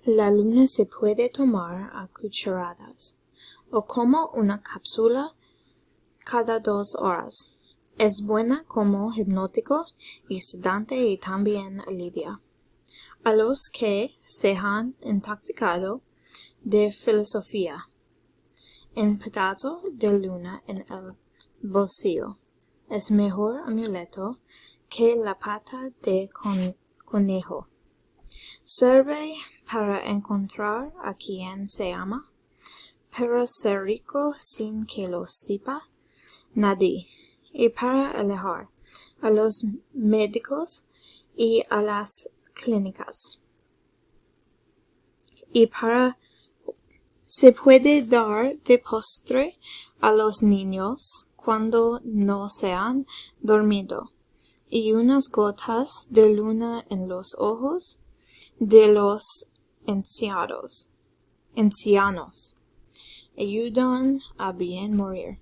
La luna se puede tomar a cucharadas o como una cápsula cada 2 horas. Es buena como hipnótico y sedante y también alivia a los que se han intoxicado de filosofía. Un pedazo de luna en el bolsillo es mejor amuleto que la pata de conejo. Sirve para encontrar a quien se ama, para ser rico sin que lo sepa nadie, y para alejar a los médicos y a las clínicas. Y se puede dar de postre a los niños cuando no se han dormido, y unas gotas de luna en los ojos de los ancianos ayudan a bien morir.